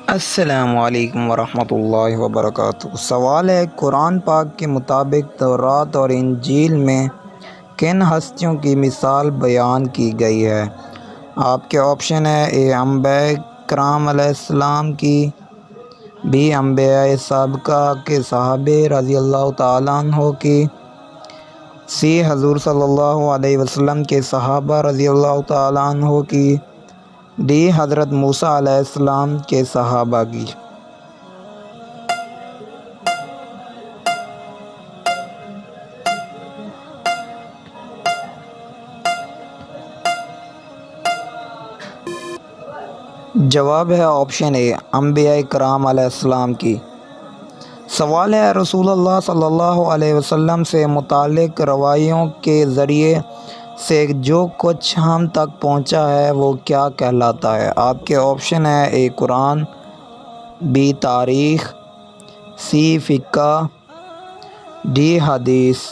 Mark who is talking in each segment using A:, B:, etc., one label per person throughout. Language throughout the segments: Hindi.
A: अस्सलामुअलैकुम वरहमतुल्लाहि वबरकातुहू। सवाल है, कुरान पाक के मुताबिक तौरात और इंजील में किन हस्तियों की मिसाल बयान की गई है। आपके ऑप्शन है ए अंबिया किराम अलैहिस्सलाम की, बी अंबिया साबिक़ा के सहाबे रज़ियल्लाहु ताला अन्हु की, सी हज़ूर सल्लल्लाहु अलैहि वसल्लम के सहाबा रज़ियल्लाहु ताला अन्हु की, डी हज़रत मूसा अलैहिस्सलाम के सहाबा की। जवाब है ऑप्शन ए अंबिया किराम अलैहिस्सलाम की। सवाल है, रसूलुल्लाह सल्लल्लाहु अलैहि वसल्लम से मुतालिक रवायों के ज़रिए से जो कुछ हम तक पहुंचा है वो क्या कहलाता है। आपके ऑप्शन है ए कुरान, बी तारीख़, सी फ़िक़्ह, डी हदीस।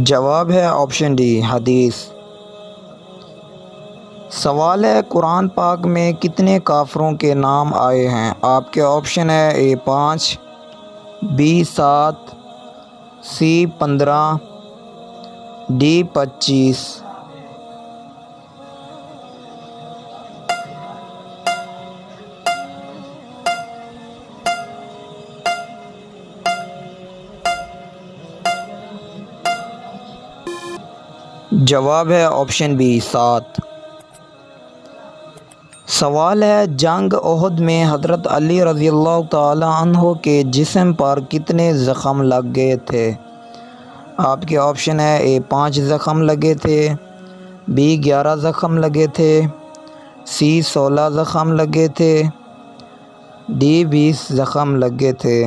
A: जवाब है ऑप्शन डी हदीस। सवाल है, कुरान पाक में कितने काफ़रों के नाम आए हैं। आपके ऑप्शन है ए 5, बी 7, सी 15, डी 25। जवाब है ऑप्शन बी 7। सवाल है, जंग ओहद में हज़रत अली रज़ियल्लाहु ताला अन्हु के जिस्म पर कितने ज़ख़म लग गए थे। आपके ऑप्शन है ए 5 ज़ख़म लगे थे, बी 11 ज़ख़म लगे थे, सी 16 ज़ख़म लगे थे, डी 20 ज़ख़म लगे थे।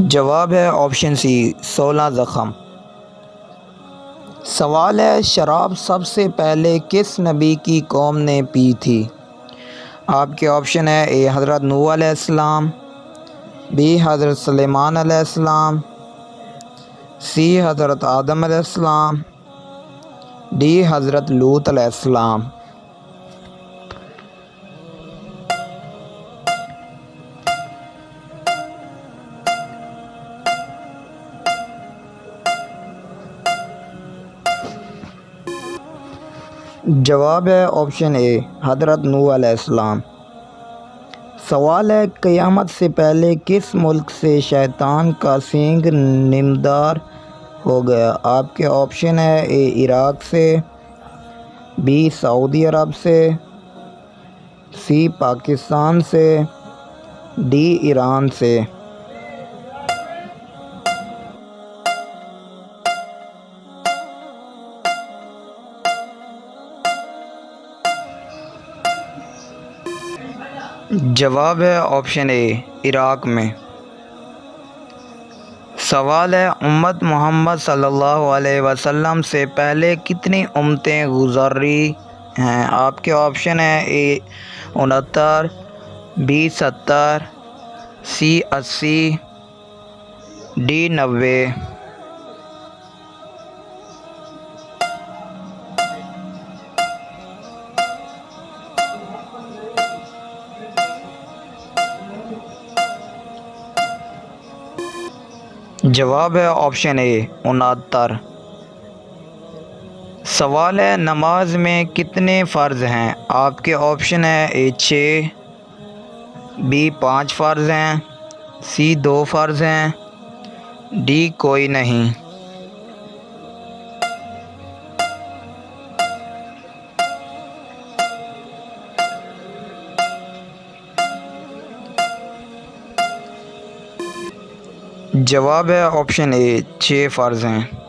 A: जवाब है ऑप्शन सी 16 ज़ख़म। सवाल है, शराब सबसे पहले किस नबी की कौम ने पी थी। आपके ऑप्शन है ए हज़रत नूह अलैहिस्सलाम, बी हज़रत सुलेमान अलैहिस्सलाम, सी हज़रत आदम अलैहिस्सलाम, डी हज़रत लूत अलैहिस्सलाम। जवाब है ऑप्शन ए हज़रत नूह अलैहिस्सलाम। सवाल है, क़यामत से पहले किस मुल्क से शैतान का सींग नमदार हो गया। आपके ऑप्शन है ए इराक़ से, बी सऊदी अरब से, सी पाकिस्तान से, डी ईरान से। जवाब है ऑप्शन ए इराक़ में। सवाल है, उम्मत मोहम्मद सल्लल्लाहु अलैहि वसल्लम से पहले कितनी उम्मतें गुज़री हैं। आपके ऑप्शन है ए 69, बी 70, सी 80, डी 90। जवाब है ऑप्शन ए 69। सवाल है, नमाज में कितने फ़र्ज़ हैं। आपके ऑप्शन है ए 6, बी 5 फ़र्ज़ हैं, सी 2 फ़र्ज़ हैं, डी कोई नहीं। जवाब है ऑप्शन ए 6 फ़र्ज़ हैं।